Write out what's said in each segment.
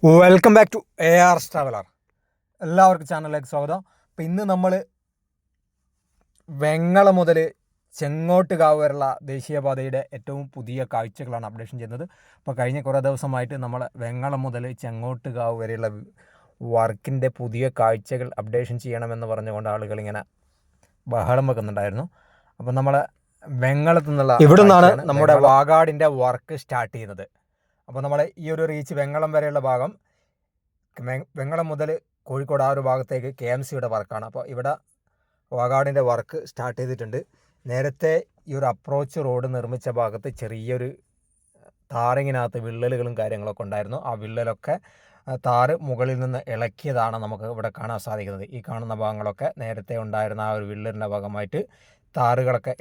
Welcome back to AR traveller. എല്ലാവർക്കും ചാനലിലേക്ക് സ്വാഗതം. അപ്പോൾ ഇന്ന് നമ്മൾ വെങ്ങള മുതൽ ചെങ്ങോട്ടുകാവ് വരെയുള്ള ദേശീയപാതയുടെ ഏറ്റവും പുതിയ കാഴ്ചകളാണ് അപ്ഡേഷൻ ചെയ്യുന്നത്. അപ്പോൾ കഴിഞ്ഞ കുറേ ദിവസമായിട്ട് നമ്മൾ വെങ്ങള മുതൽ ചെങ്ങോട്ടുകാവ് വരെയുള്ള വർക്കിൻ്റെ പുതിയ കാഴ്ചകൾ അപ്ഡേഷൻ ചെയ്യണമെന്ന് പറഞ്ഞുകൊണ്ട് ആളുകൾ ഇങ്ങനെ ബഹളം വെക്കുന്നുണ്ടായിരുന്നു. അപ്പോൾ നമ്മൾ വെങ്ങളത്തു നിന്നുള്ള ഇവിടെ നിന്നാണ് നമ്മുടെ വാഗാടിൻ്റെ വർക്ക് സ്റ്റാർട്ട് ചെയ്യുന്നത്. അപ്പോൾ നമ്മൾ ഈ ഒരു റീച്ച് വെങ്ങളം വരെയുള്ള ഭാഗം, വെങ്ങളം മുതൽ കോഴിക്കോട് ആ ഒരു ഭാഗത്തേക്ക് KMCയുടെ വർക്കാണ്. അപ്പോൾ ഇവിടെ വാഗാടിൻ്റെ വർക്ക് സ്റ്റാർട്ട് ചെയ്തിട്ടുണ്ട്. നേരത്തെ ഈ ഒരു അപ്രോച്ച് റോഡ് നിർമ്മിച്ച ഭാഗത്ത് ചെറിയൊരു താറിങ്ങിനകത്ത് വിള്ളലുകളും കാര്യങ്ങളൊക്കെ ഉണ്ടായിരുന്നു. ആ വിള്ളലൊക്കെ താറ് മുകളിൽ നിന്ന് ഇളക്കിയതാണ് നമുക്ക് ഇവിടെ കാണാൻ സാധിക്കുന്നത്. ഈ കാണുന്ന ഭാഗങ്ങളൊക്കെ നേരത്തെ ഉണ്ടായിരുന്ന ആ ഒരു വിള്ളലിൻ്റെ ഭാഗമായിട്ട് താറുകളൊക്കെ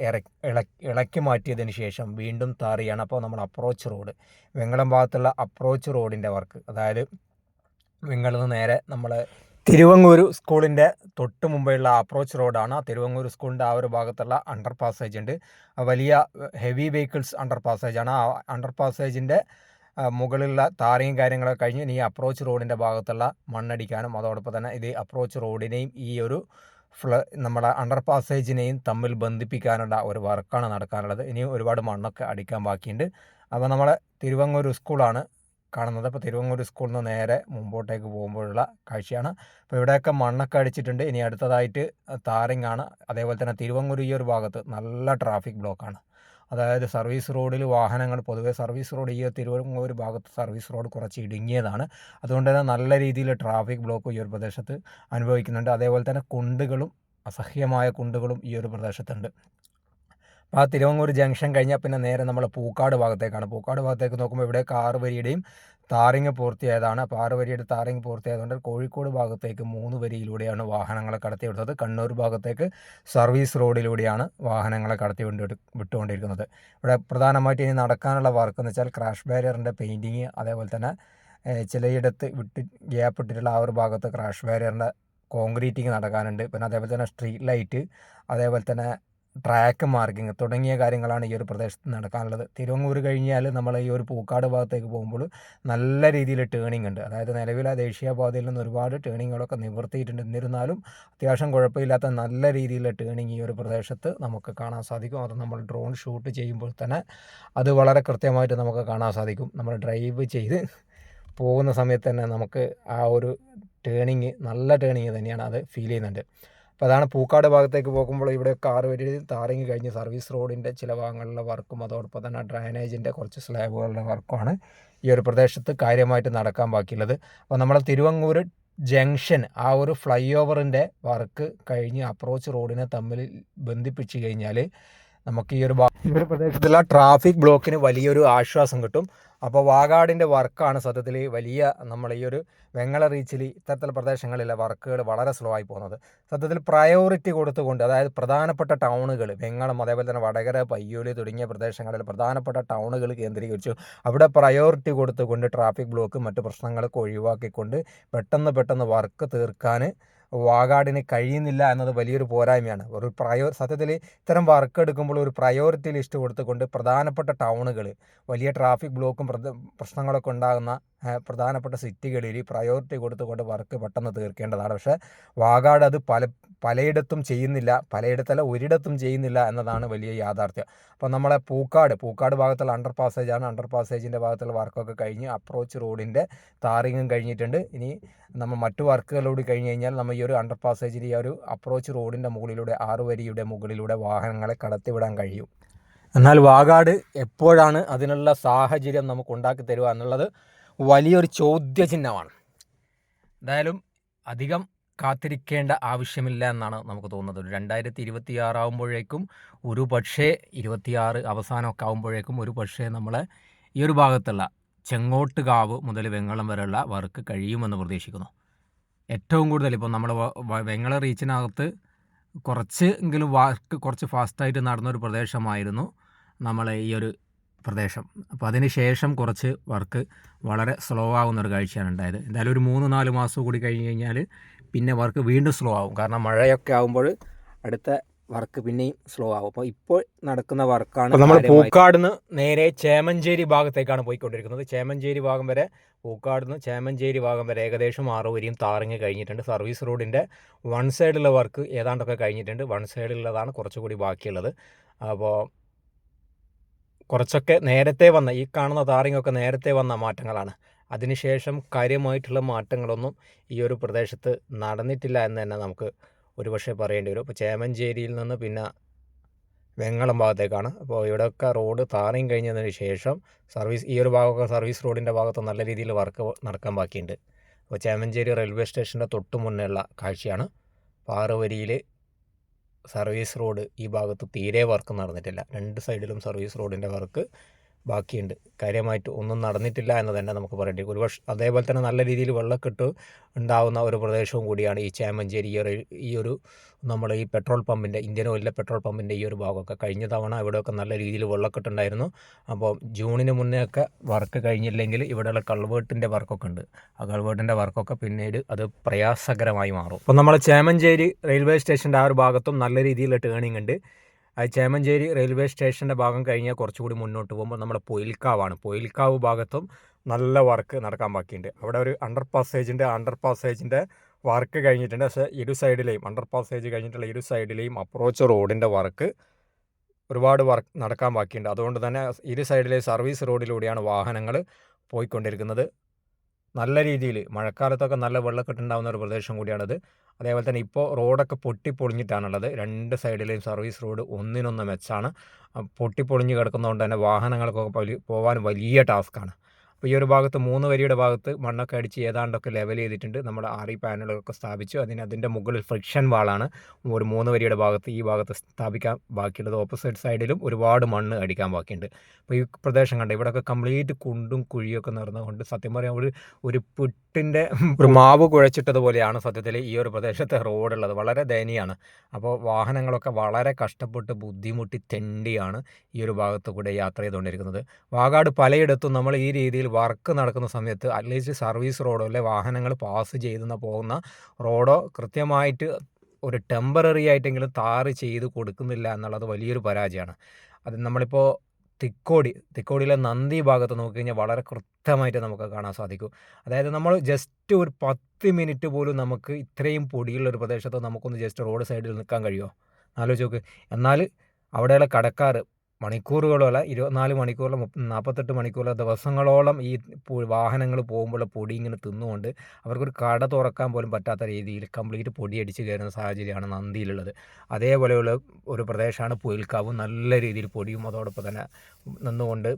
ഇളക്കി മാറ്റിയതിന് ശേഷം വീണ്ടും താറിയാണ്. അപ്പോൾ നമ്മൾ അപ്രോച്ച് റോഡ്, വെങ്ങളം ഭാഗത്തുള്ള അപ്രോച്ച് റോഡിൻ്റെ വർക്ക്, അതായത് വെങ്ങളിൽ നിന്ന് നേരെ നമ്മൾ തിരുവങ്ങൂർ സ്കൂളിൻ്റെ തൊട്ട് മുമ്പെയുള്ള അപ്രോച്ച് റോഡാണ്. തിരുവങ്ങൂർ സ്കൂളിൻ്റെ ആ ഒരു ഭാഗത്തുള്ള അണ്ടർ പാസേജ് ഉണ്ട്, വലിയ ഹെവി വെഹിക്കിൾസ് അണ്ടർ പാസേജാണ്. ആ അണ്ടർ പാസേജിൻ്റെ മുകളിലുള്ള താരയും കാര്യങ്ങളൊക്കെ കഴിഞ്ഞ് ഇനി അപ്രോച്ച് റോഡിൻ്റെ ഭാഗത്തുള്ള മണ്ണടിക്കാനും അതോടൊപ്പം തന്നെ ഇത് അപ്രോച്ച് റോഡിനെയും ഈ ഒരു നമ്മളെ അണ്ടർ പാസേജിനെയും തമ്മിൽ ബന്ധിപ്പിക്കാനുള്ള ഒരു വർക്കാണ് നടക്കാനുള്ളത്. ഇനി ഒരുപാട് മണ്ണൊക്കെ അടിക്കാൻ ബാക്കിയുണ്ട്. അപ്പോൾ നമ്മളെ തിരുവങ്ങൂർ സ്കൂളാണ് കാണുന്നത്. അപ്പോൾ തിരുവങ്ങൂർ സ്കൂളിൽ നിന്ന് നേരെ മുമ്പോട്ടേക്ക് പോകുമ്പോഴുള്ള കാഴ്ചയാണ്. അപ്പോൾ ഇവിടെയൊക്കെ മണ്ണൊക്കെ അടിച്ചിട്ടുണ്ട്. ഇനി അടുത്തതായിട്ട് താറിങ്ങാണ്. അതേപോലെ തന്നെ തിരുവങ്ങൂർ ഈ ഒരു ഭാഗത്ത് നല്ല ട്രാഫിക് ബ്ലോക്കാണ്. അതായത് സർവീസ് റോഡിൽ വാഹനങ്ങൾ, പൊതുവേ സർവീസ് റോഡ് ഈ തിരുവങ്ങൂർ ഭാഗത്ത് സർവീസ് റോഡ് കുറച്ച് ഇടുങ്ങിയതാണ്. അതുകൊണ്ട് തന്നെ നല്ല രീതിയിൽ ട്രാഫിക് ബ്ലോക്ക് ഈ ഒരു പ്രദേശത്ത് അനുഭവിക്കുന്നുണ്ട്. അതേപോലെ തന്നെ കുണ്ടുകളും, അസഹ്യമായ കുണ്ടുകളും ഈ ഒരു പ്രദേശത്തുണ്ട്. അപ്പോൾ ആ തിരുവങ്ങൂർ ജംഗ്ഷൻ കഴിഞ്ഞാൽ പിന്നെ നേരെ നമ്മൾ പൂക്കാട് ഭാഗത്തേക്കാണ്. പൂക്കാട് ഭാഗത്തേക്ക് നോക്കുമ്പോൾ ഇവിടെ 6 വരിയുടെയും താറിങ് പൂർത്തിയായതാണ്. അപ്പോൾ 6 വരിയുടെ താറിങ് പൂർത്തിയായതുകൊണ്ട് കോഴിക്കോട് ഭാഗത്തേക്ക് 3 വരിയിലൂടെയാണ് വാഹനങ്ങളെ കടത്തിവിടുന്നത്. കണ്ണൂർ ഭാഗത്തേക്ക് സർവീസ് റോഡിലൂടെയാണ് വാഹനങ്ങളെ വിട്ടുകൊണ്ടിരിക്കുന്നത്. ഇവിടെ പ്രധാനമായിട്ട് ഇനി നടക്കാനുള്ള വർക്ക് എന്ന് വെച്ചാൽ ക്രാഷ് ബാരിയറിൻ്റെ പെയിൻറ്റിങ്, അതേപോലെ തന്നെ ചിലയിടത്ത് ഗ്യാപ്പ് ഇട്ടിട്ടുള്ള ആ ഒരു ഭാഗത്ത് ക്രാഷ് ബാരിയറിൻ്റെ കോൺക്രീറ്റിങ് നടക്കാനുണ്ട്. പിന്നെ അതേപോലെ തന്നെ സ്ട്രീറ്റ് ലൈറ്റ്, അതേപോലെ തന്നെ ട്രാക്ക് മാർക്കിങ് തുടങ്ങിയ കാര്യങ്ങളാണ് ഈ ഒരു പ്രദേശത്ത് നടക്കാനുള്ളത്. തിരുവങ്ങൂർ കഴിഞ്ഞാൽ നമ്മൾ ഈ ഒരു പൂക്കാട് ഭാഗത്തേക്ക് പോകുമ്പോൾ നല്ല രീതിയിൽ ടേണിംഗ് ഉണ്ട്. അതായത് നിലവിലെ ദേശീയപാതയിൽ നിന്ന് ഒരുപാട് ടേണിങ്ങുകളൊക്കെ നിവർത്തിയിട്ടുണ്ട്. എന്നിരുന്നാലും അത്യാവശ്യം കുഴപ്പമില്ലാത്ത നല്ല രീതിയിലുള്ള ടേണിങ് ഈ ഒരു പ്രദേശത്ത് നമുക്ക് കാണാൻ സാധിക്കും. അത് നമ്മൾ ഡ്രോൺ ഷൂട്ട് ചെയ്യുമ്പോൾ തന്നെ അത് വളരെ കൃത്യമായിട്ട് നമുക്ക് കാണാൻ സാധിക്കും. നമ്മൾ ഡ്രൈവ് ചെയ്ത് പോകുന്ന സമയത്ത് തന്നെ നമുക്ക് ആ ഒരു ടേണിങ്, നല്ല ടേണിങ് തന്നെയാണ്, അത് ഫീൽ ചെയ്യുന്നുണ്ട്. അപ്പോൾ അതാണ് പൂക്കാട് ഭാഗത്തേക്ക് പോകുമ്പോൾ ഇവിടെയൊക്കെ 6 വരി താറിങ് കഴിഞ്ഞ് സർവീസ് റോഡിൻ്റെ ചില ഭാഗങ്ങളിലെ വർക്കും അതോടൊപ്പം തന്നെ ഡ്രൈനേജിൻ്റെ കുറച്ച് സ്ലാബുകളുടെ വർക്കുമാണ് ഈ ഒരു പ്രദേശത്ത് കാര്യമായിട്ട് നടക്കാൻ ബാക്കിയുള്ളത്. അപ്പോൾ നമ്മൾ തിരുവങ്ങൂർ ജംഗ്ഷൻ ആ ഒരു ഫ്ലൈ ഓവറിൻ്റെ വർക്ക് കഴിഞ്ഞ് അപ്രോച്ച് റോഡിനെ തമ്മിൽ ബന്ധിപ്പിച്ച് കഴിഞ്ഞാൽ നമുക്ക് ഈ ഒരു പ്രദേശത്തുള്ള ട്രാഫിക് ബ്ലോക്കിന് വലിയൊരു ആശ്വാസം കിട്ടും. അപ്പോൾ വാഗാടിൻ്റെ വർക്കാണ് സത്യത്തിൽ വലിയ നമ്മൾ ഈ ഒരു വെങ്ങള റീച്ചിൽ ഇത്തരത്തിലുള്ള പ്രദേശങ്ങളിലെ വർക്കുകൾ വളരെ സ്ലോ ആയി പോകുന്നത്. സത്യത്തിൽ പ്രയോറിറ്റി കൊടുത്തുകൊണ്ട്, അതായത് പ്രധാനപ്പെട്ട ടൗണുകൾ, വെങ്ങളം അതേപോലെ തന്നെ വടകര, പയ്യോളി തുടങ്ങിയ പ്രദേശങ്ങളിൽ പ്രധാനപ്പെട്ട ടൗണുകൾ കേന്ദ്രീകരിച്ചു അവിടെ പ്രയോറിറ്റി കൊടുത്തുകൊണ്ട് ട്രാഫിക് ബ്ലോക്ക് മറ്റ് പ്രശ്നങ്ങളൊക്കെ ഒഴിവാക്കിക്കൊണ്ട് പെട്ടെന്ന് വർക്ക് തീർക്കാൻ വാഗാടിന് കഴിയുന്നില്ല എന്നത് വലിയൊരു പോരായ്മയാണ്. സത്യത്തിൽ ഇത്തരം വർക്ക് എടുക്കുമ്പോൾ ഒരു പ്രയോറിറ്റി ലിസ്റ്റ് കൊടുത്തുകൊണ്ട് പ്രധാനപ്പെട്ട ടൗണുകൾ, വലിയ ട്രാഫിക് ബ്ലോക്കും പ്രശ്നങ്ങളൊക്കെ ഉണ്ടാകുന്ന പ്രധാനപ്പെട്ട സിറ്റികളിൽ പ്രയോറിറ്റി കൊടുത്തുകൊണ്ട് വർക്ക് പെട്ടെന്ന് തീർക്കേണ്ടതാണ്. പക്ഷേ വാഗാട് അത് പലയിടത്തും ചെയ്യുന്നില്ല, പലയിടത്തല്ല ഒരിടത്തും ചെയ്യുന്നില്ല എന്നതാണ് വലിയ യാഥാർത്ഥ്യം. അപ്പോൾ നമ്മളെ പൂക്കാട് ഭാഗത്തുള്ള അണ്ടർ പാസേജാണ്. അണ്ടർ പാസേജിൻ്റെ ഭാഗത്തുള്ള വർക്കൊക്കെ കഴിഞ്ഞ് അപ്രോച്ച് റോഡിൻ്റെ താറിങ്ങും കഴിഞ്ഞിട്ടുണ്ട്. ഇനി നമ്മൾ മറ്റു വർക്കുകളോട് കഴിഞ്ഞ് കഴിഞ്ഞാൽ നമ്മൾ ഈ ഒരു അണ്ടർ പാസേജിൽ ഈ ഒരു അപ്രോച്ച് റോഡിൻ്റെ മുകളിലൂടെ 6 വരിയുടെ മുകളിലൂടെ വാഹനങ്ങളെ കടത്തിവിടാൻ കഴിയും. എന്നാൽ വാഗാട് എപ്പോഴാണ് അതിനുള്ള സാഹചര്യം നമുക്ക് ഉണ്ടാക്കി തരിക എന്നുള്ളത് വലിയൊരു ചോദ്യചിഹ്നമാണ്. എന്തായാലും അധികം കാത്തിരിക്കേണ്ട ആവശ്യമില്ല എന്നാണ് നമുക്ക് തോന്നുന്നത്. 2026 ആകുമ്പോഴേക്കും, ഒരു പക്ഷേ 26 അവസാനമൊക്കെ ആകുമ്പോഴേക്കും ഒരു പക്ഷേ നമ്മളെ ഈ ഒരു ഭാഗത്തുള്ള ചെങ്ങോട്ടുകാവ് മുതൽ വെങ്ങളം വരെയുള്ള വർക്ക് കഴിയുമെന്ന് പ്രതീക്ഷിക്കുന്നു. ഏറ്റവും കൂടുതൽ ഇപ്പോൾ നമ്മൾ വെങ്ങളം റീച്ചിനകത്ത് കുറച്ചെങ്കിലും വർക്ക് കുറച്ച് ഫാസ്റ്റായിട്ട് നടന്നൊരു പ്രദേശമായിരുന്നു നമ്മളെ ഈ ഒരു പ്രദേശം. അപ്പോൾ അതിന് ശേഷം കുറച്ച് വർക്ക് വളരെ സ്ലോ ആകുന്നൊരു കാഴ്ചയാണ് ഉണ്ടായത്. എന്തായാലും ഒരു 3-4 മാസം കൂടി കഴിഞ്ഞ് കഴിഞ്ഞാൽ പിന്നെ വർക്ക് വീണ്ടും സ്ലോ ആവും. കാരണം മഴയൊക്കെ ആകുമ്പോൾ അടുത്ത വർക്ക് പിന്നെയും സ്ലോ ആവും. അപ്പോൾ ഇപ്പോൾ നടക്കുന്ന വർക്കാണ് നമ്മൾ പൂക്കാടുന്ന് നേരെ ചേമഞ്ചേരി ഭാഗത്തേക്കാണ് പോയിക്കൊണ്ടിരിക്കുന്നത്. ചേമഞ്ചേരി ഭാഗം വരെ, പൂക്കാടുന്ന് ചേമഞ്ചേരി ഭാഗം വരെ ഏകദേശം 6 വരിയും ടാറിങ് കഴിഞ്ഞിട്ടുണ്ട്. സർവീസ് റോഡിൻ്റെ വൺ സൈഡുള്ള വർക്ക് ഏതാണ്ടൊക്കെ കഴിഞ്ഞിട്ടുണ്ട്. വൺ സൈഡിലുള്ളതാണ് കുറച്ചുകൂടി ബാക്കിയുള്ളത്. അപ്പോൾ കുറച്ചൊക്കെ നേരത്തെ വന്ന ഈ കാണുന്ന ടാറിങ്ങൊക്കെ നേരത്തെ വന്ന മാറ്റങ്ങളാണ്. അതിനുശേഷം കാര്യമായിട്ടുള്ള മാറ്റങ്ങളൊന്നും ഈ ഒരു പ്രദേശത്ത് നടന്നിട്ടില്ല എന്ന് തന്നെ നമുക്ക് ഒരുപക്ഷെ പറയേണ്ടി വരും. അപ്പോൾ ചേമഞ്ചേരിയിൽ നിന്ന് പിന്നെ വെങ്ങളം ഭാഗത്തേക്കാണ്. അപ്പോൾ ഇവിടെയൊക്കെ റോഡ് ടാറിങ് കഴിഞ്ഞതിന് ശേഷം ഈ ഒരു ഭാഗമൊക്കെ സർവീസ് റോഡിൻ്റെ ഭാഗത്ത് നല്ല രീതിയിൽ വർക്ക് നടക്കാൻ ബാക്കിയുണ്ട്. അപ്പോൾ ചേമഞ്ചേരി റെയിൽവേ സ്റ്റേഷൻ്റെ തൊട്ട് മുന്നേ ഉള്ള കാഴ്ചയാണ്. 6 വരിയിൽ സർവീസ് റോഡ് ഈ ഭാഗത്ത് തീരെ വർക്ക് നടന്നിട്ടില്ല. 2 സൈഡിലും സർവീസ് റോഡിൻ്റെ വർക്ക് ബാക്കിയുണ്ട്. കാര്യമായിട്ട് ഒന്നും നടന്നിട്ടില്ല എന്ന് തന്നെ നമുക്ക് പറയേണ്ടി വരും. ഒരുപക്ഷെ അതേപോലെ തന്നെ നല്ല രീതിയിൽ വെള്ളക്കെട്ട് ഉണ്ടാകുന്ന ഒരു പ്രദേശവും കൂടിയാണ് ഈ ചേമഞ്ചേരി. ഈ ഒരു നമ്മുടെ ഈ പെട്രോൾ പമ്പിൻ്റെ, ഇന്ത്യൻ ഓയിലിൻ്റെ പെട്രോൾ പമ്പിൻ്റെ ഈ ഒരു ഭാഗമൊക്കെ കഴിഞ്ഞ തവണ ഇവിടെയൊക്കെ നല്ല രീതിയിൽ വെള്ളക്കെട്ടുണ്ടായിരുന്നു. അപ്പോൾ ജൂണിന് മുന്നേ ഒക്കെ വർക്ക് കഴിഞ്ഞില്ലെങ്കിൽ ഇവിടെയുള്ള കൾവേർട്ടിൻ്റെ വർക്കൊക്കെ ഉണ്ട്. ആ കൾവേർട്ടിൻ്റെ വർക്കൊക്കെ പിന്നീട് അത് പ്രയാസകരമായി മാറും. അപ്പോൾ നമ്മൾ ചേമഞ്ചേരി റെയിൽവേ സ്റ്റേഷൻ്റെ ആ ഒരു ഭാഗത്തും നല്ല രീതിയിലുള്ള ടേണിംഗ് ഉണ്ട്. ചേമഞ്ചേരി റെയിൽവേ സ്റ്റേഷൻ്റെ ഭാഗം കഴിഞ്ഞാൽ കുറച്ചുകൂടി മുന്നോട്ട് പോകുമ്പോൾ നമ്മുടെ പൊയിൽക്കാവാണ്. പൊയിൽക്കാവ് ഭാഗത്തും നല്ല വർക്ക് നടക്കാൻ ബാക്കിയുണ്ട്. അവിടെ ഒരു അണ്ടർ പാസേജിൻ്റെ വർക്ക് കഴിഞ്ഞിട്ടുണ്ട്. പക്ഷേ ഇരു സൈഡിലെയും അണ്ടർ പാസേജ് കഴിഞ്ഞിട്ടുള്ള ഇരു സൈഡിലെയും അപ്രോച്ച് റോഡിൻ്റെ വർക്ക് ഒരുപാട് വർക്ക് നടക്കാൻ ബാക്കിയുണ്ട്. അതുകൊണ്ട് തന്നെ ഇരു സൈഡിലെ സർവീസ് റോഡിലൂടെയാണ് വാഹനങ്ങൾ പോയിക്കൊണ്ടിരിക്കുന്നത്. നല്ല രീതിയിൽ മഴക്കാലത്തൊക്കെ നല്ല വെള്ളക്കെട്ടുണ്ടാകുന്ന ഒരു പ്രദേശം കൂടിയാണിത്. അതേപോലെ തന്നെ ഇപ്പോൾ റോഡൊക്കെ പൊട്ടിപ്പൊളിഞ്ഞിട്ടാണുള്ളത്. 2 സൈഡിലെയും സർവീസ് റോഡ് ഒന്നിനൊന്ന് മെച്ചാണ്. പൊട്ടിപ്പൊളിഞ്ഞ് കിടക്കുന്നതുകൊണ്ട് തന്നെ വാഹനങ്ങൾക്കൊക്കെ പോകാൻ വലിയ ടാസ്ക്കാണ്. അപ്പോൾ ഈ ഒരു ഭാഗത്ത് 3 വരിയുടെ ഭാഗത്ത് മണ്ണൊക്കെ അടിച്ച് ഏതാണ്ടൊക്കെ ലെവൽ ചെയ്തിട്ടുണ്ട്. നമ്മൾ RE പാനലുകളൊക്കെ സ്ഥാപിച്ചു. അതിൻ്റെ മുകളിൽ ഫ്രിക്ഷൻ വാളാണ് ഒരു 3 വരിയുടെ ഭാഗത്ത് ഈ ഭാഗത്ത് സ്ഥാപിക്കാൻ ബാക്കിയുള്ളത്. ഓപ്പോസിറ്റ് സൈഡിലും ഒരുപാട് മണ്ണ് അടിക്കാൻ ബാക്കിയുണ്ട്. അപ്പോൾ ഈ പ്രദേശം കണ്ട ഇവിടെയൊക്കെ കംപ്ലീറ്റ് കുണ്ടും കുഴിയൊക്കെ നിറഞ്ഞുകൊണ്ട് സത്യം പറയാൻ ഒരു പുട്ടിൻ്റെ ഒരു മാവ് കുഴച്ചിട്ടതുപോലെയാണ് സത്യത്തിൽ ഈ ഒരു പ്രദേശത്തെ റോഡുള്ളത്. വളരെ ദയനീയമാണ്. അപ്പോൾ വാഹനങ്ങളൊക്കെ വളരെ കഷ്ടപ്പെട്ട് ബുദ്ധിമുട്ടി തെണ്ടിയാണ് ഈ ഒരു ഭാഗത്ത് കൂടെ യാത്ര ചെയ്തുകൊണ്ടിരിക്കുന്നത്. വാഗാട് പലയിടത്തും നമ്മൾ ഈ രീതിയിൽ വർക്ക് നടക്കുന്ന സമയത്ത് അറ്റ്ലീസ്റ്റ് സർവീസ് റോഡോ അല്ലെ വാഹനങ്ങൾ പാസ് ചെയ്ത് പോകുന്ന റോഡോ കൃത്യമായിട്ട് ഒരു ടെമ്പററി ആയിട്ടെങ്കിലും ടാറ് ചെയ്ത് കൊടുക്കുന്നില്ല എന്നുള്ളത് വലിയൊരു പരാജയമാണ്. അത് നമ്മളിപ്പോൾ തിക്കോടിയിലെ നന്ദി ഭാഗത്ത് നോക്കിക്കഴിഞ്ഞാൽ വളരെ കൃത്യമായിട്ട് നമുക്ക് കാണാൻ സാധിക്കും. അതായത് നമ്മൾ ജസ്റ്റ് ഒരു 10 മിനിറ്റ് പോലും നമുക്ക് ഇത്രയും പൊടിയുള്ള ഒരു പ്രദേശത്ത് നമുക്കൊന്ന് ജസ്റ്റ് റോഡ് സൈഡിൽ നിൽക്കാൻ കഴിയുമോ? ആലോചിച്ച് നോക്ക്. എന്നാൽ അവിടെയുള്ള കടക്കാർ മണിക്കൂറുകളോളം 24 മണിക്കൂറിലും 48 മണിക്കൂറിലും ദിവസങ്ങളോളം ഈ വാഹനങ്ങൾ പോകുമ്പോൾ പൊടി ഇങ്ങനെ തിന്നുകൊണ്ട് അവർക്കൊരു കട തുറക്കാൻ പോലും പറ്റാത്ത രീതിയിൽ കംപ്ലീറ്റ് പൊടി അടിച്ച് കയറുന്ന സാഹചര്യമാണ് നന്ദിയിലുള്ളത്. അതേപോലെയുള്ള ഒരു പ്രദേശമാണ് പൊയിൽക്കാവ്. നല്ല രീതിയിൽ പൊടിയും അതോടൊപ്പം തന്നെ നിന്നുകൊണ്ട്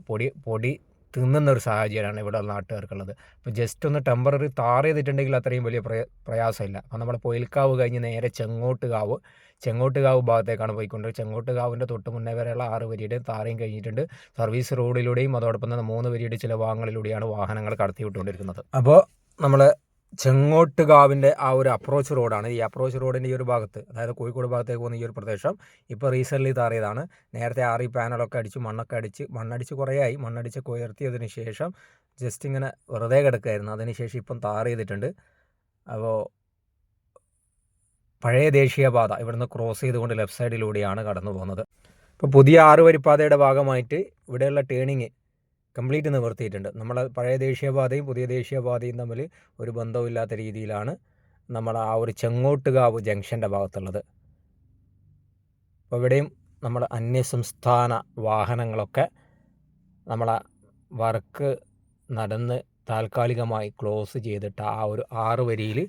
പൊടി തിന്നുന്ന ഒരു സാഹചര്യമാണ് ഇവിടെ നാട്ടുകാർക്കുള്ളത്. അപ്പോൾ ജസ്റ്റ് ഒന്ന് ടെമ്പററി ടാർ ചെയ്തിട്ടുണ്ടെങ്കിൽ അത്രയും വലിയ പ്രയാസമില്ല. അപ്പോൾ നമ്മുടെ പൊയിൽക്കാവ് കഴിഞ്ഞ് നേരെ ചെങ്ങോട്ടുകാവ് ഭാഗത്തേക്കാണ് പോയിക്കൊണ്ട്. ചെങ്ങോട്ടുകാവിൻ്റെ തൊട്ട് മുന്നേ വരെയുള്ള 6 വരിയുടെയും ടാറിങ് കഴിഞ്ഞിട്ടുണ്ട്. സർവീസ് റോഡിലൂടെയും അതോടൊപ്പം തന്നെ 3 വരിയുടെ ചില ഭാഗങ്ങളിലൂടെയാണ് വാഹനങ്ങൾ കടത്തിവിട്ടുകൊണ്ടിരിക്കുന്നത്. അപ്പോൾ നമ്മൾ ചെങ്ങോട്ടുകാവിൻ്റെ ആ ഒരു അപ്രോച്ച് റോഡാണ്. ഈ അപ്രോച്ച് റോഡിൻ്റെ ഈ ഒരു ഭാഗത്ത്, അതായത് കോഴിക്കോട് ഭാഗത്തേക്ക് പോകുന്ന ഈ ഒരു പ്രദേശം ഇപ്പോൾ റീസെൻ്റ്ലി ടാറിയതാണ്. നേരത്തെ RE പാനലൊക്കെ അടിച്ച് മണ്ണടിച്ച് കുറേയായി. മണ്ണടിച്ച് ഉയർത്തിയതിന് ശേഷം ജസ്റ്റ് ഇങ്ങനെ വെറുതെ കിടക്കുകയായിരുന്നു. അതിനുശേഷം ഇപ്പം ടാർ ചെയ്തിട്ടുണ്ട്. അപ്പോൾ പഴയ ദേശീയപാത ഇവിടുന്ന് ക്രോസ് ചെയ്തുകൊണ്ട് ലെഫ്റ്റ് സൈഡിലൂടെയാണ് കടന്നു പോകുന്നത്. ഇപ്പോൾ പുതിയ 6 വരിപ്പാതയുടെ ഭാഗമായിട്ട് ഇവിടെയുള്ള ടേണിങ് കംപ്ലീറ്റ് നിവർത്തിയിട്ടുണ്ട്. നമ്മൾ പഴയ ദേശീയപാതയും പുതിയ ദേശീയപാതയും തമ്മിൽ ഒരു ബന്ധവുമില്ലാത്ത രീതിയിലാണ് നമ്മൾ ആ ഒരു ചെങ്ങോട്ടുകാവ് ജംഗ്ഷൻ്റെ ഭാഗത്തുള്ളത്. അപ്പോൾ ഇവിടെയും നമ്മൾ അന്യസംസ്ഥാന വാഹനങ്ങളൊക്കെ നമ്മളെ വർക്ക് നടന്ന് താൽക്കാലികമായി ക്ലോസ് ചെയ്തിട്ട് ആ ഒരു 6 വരിയിൽ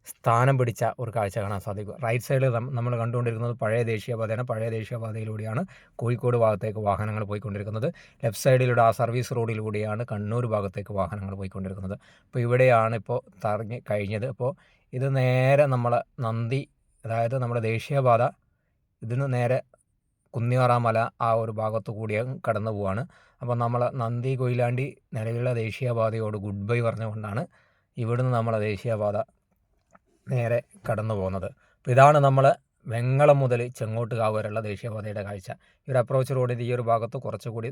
സ്ഥാനം പിടിച്ച ഒരു കാഴ്ച കാണാൻ സാധിക്കും. റൈറ്റ് സൈഡിൽ നമ്മൾ കണ്ടുകൊണ്ടിരിക്കുന്നത് പഴയ ദേശീയപാതയാണ്. പഴയ ദേശീയപാതയിലൂടെയാണ് കോഴിക്കോട് ഭാഗത്തേക്ക് വാഹനങ്ങൾ പോയിക്കൊണ്ടിരിക്കുന്നത്. ലെഫ്റ്റ് സൈഡിലൂടെ ആ സർവീസ് റോഡിലൂടെയാണ് കണ്ണൂർ ഭാഗത്തേക്ക് വാഹനങ്ങൾ പോയിക്കൊണ്ടിരിക്കുന്നത്. അപ്പോൾ ഇവിടെയാണ് ഇപ്പോൾ തറഞ്ഞ് കഴിഞ്ഞത്. അപ്പോൾ ഇത് നേരെ നമ്മളെ നന്ദി, അതായത് നമ്മുടെ ദേശീയപാത ഇതിന് നേരെ കുന്നിയാറാമല ആ ഒരു ഭാഗത്തു കൂടി കടന്നു പോവാണ്. അപ്പോൾ നമ്മൾ നന്ദി കൊയിലാണ്ടി നിലവിലുള്ള ദേശീയപാതയോട് ഗുഡ് ബൈ പറഞ്ഞുകൊണ്ടാണ് ഇവിടുന്ന് നമ്മളെ ദേശീയപാത നേരെ കടന്നു പോകുന്നത്. അപ്പോൾ ഇതാണ് നമ്മൾ വെങ്ങളം മുതൽ ചെങ്ങോട്ടുകാവ് വരെയുള്ള ദേശീയപാതയുടെ കാഴ്ച. ഈ ഒരു അപ്രോച്ച് റോഡിൻ്റെ ഈ ഒരു ഭാഗത്ത് കുറച്ചുകൂടി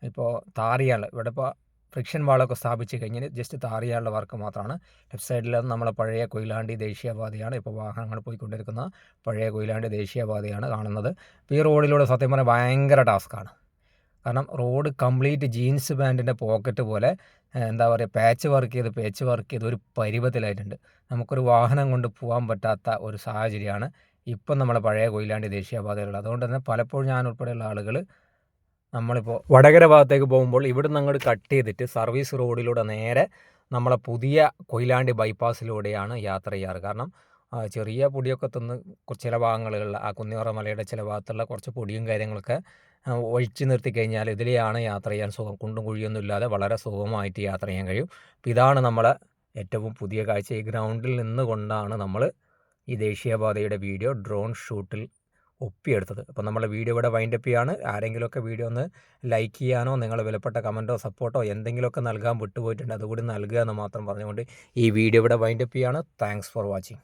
ഇപ്പോൾ ടാറിയാണ്. ഇവിടെ ഇപ്പോൾ ഫ്രിക്ഷൻ വാളൊക്കെ സ്ഥാപിച്ച് കഴിഞ്ഞാൽ ജസ്റ്റ് താറിയാനുള്ള വർക്ക് മാത്രമാണ്. ലെഫ്റ്റ് സൈഡിൽ നമ്മളെ പഴയ കൊയിലാണ്ടി ദേശീയപാതയാണ്, ഇപ്പോൾ വാഹനങ്ങൾ പോയിക്കൊണ്ടിരിക്കുന്ന പഴയ കൊയിലാണ്ടി ദേശീയപാതയാണ് കാണുന്നത്. ഇപ്പോൾ ഈ റോഡിലൂടെ സത്യം പറഞ്ഞാൽ ഭയങ്കര ടാസ്ക്കാണ്. കാരണം റോഡ് കംപ്ലീറ്റ് ജീൻസ് പാൻറ്റിൻ്റെ പോക്കറ്റ് പോലെ എന്താ പറയുക, പേച്ച് വർക്ക് ചെയ്ത് ഒരു പരുവത്തിലായിട്ടുണ്ട്. നമുക്കൊരു വാഹനം കൊണ്ട് പോകാൻ പറ്റാത്ത ഒരു സാഹചര്യമാണ് ഇപ്പം നമ്മളെ പഴയ കൊയിലാണ്ടി ദേശീയപാതയിലുള്ളത്. അതുകൊണ്ട് തന്നെ പലപ്പോഴും ഞാൻ ഉൾപ്പെടെയുള്ള ആളുകൾ നമ്മളിപ്പോൾ വടകര ഭാഗത്തേക്ക് പോകുമ്പോൾ ഇവിടുന്ന് അങ്ങോട്ട് കട്ട് ചെയ്തിട്ട് സർവീസ് റോഡിലൂടെ നേരെ നമ്മളെ പുതിയ കൊയിലാണ്ടി ബൈപ്പാസിലൂടെയാണ് യാത്ര ചെയ്യാറ്. കാരണം ചെറിയ പൊടിയൊക്കെ തിന്ന് ചില ഭാഗങ്ങളിലുള്ള ആ കുന്നിയോറ മലയുടെ ചില ഭാഗത്തുള്ള കുറച്ച് പൊടിയും കാര്യങ്ങളൊക്കെ ഒഴിച്ച് നിർത്തി കഴിഞ്ഞാൽ ഇതിലെയാണ് യാത്ര ചെയ്യാൻ സുഖം. കുണ്ടും കുഴിയൊന്നും ഇല്ലാതെ വളരെ സുഖമായിട്ട് യാത്ര ചെയ്യാൻ കഴിയും. അപ്പോൾ ഇതാണ് നമ്മളെ ഏറ്റവും പുതിയ കാഴ്ച. ഈ ഗ്രൗണ്ടിൽ നിന്നുകൊണ്ടാണ് നമ്മൾ ഈ ദേശീയപാതയുടെ വീഡിയോ ഡ്രോൺ ഷൂട്ടിൽ ഒപ്പിയെടുത്തത്. അപ്പോൾ നമ്മളെ വീഡിയോ ഇവിടെ വൈൻഡപ്പ് ചെയ്യാണ്. ആരെങ്കിലുമൊക്കെ വീഡിയോ ഒന്ന് ലൈക്ക് ചെയ്യാനോ നിങ്ങളുടെ വിലപ്പെട്ട കമൻറ്റോ സപ്പോർട്ടോ എന്തെങ്കിലുമൊക്കെ നൽകാൻ വിട്ടുപോയിട്ടുണ്ട്, അതുകൂടി നൽകുക എന്ന് മാത്രം പറഞ്ഞുകൊണ്ട് ഈ വീഡിയോ ഇവിടെ വൈൻഡപ്പ് ചെയ്യാണ്. Thanks for watching.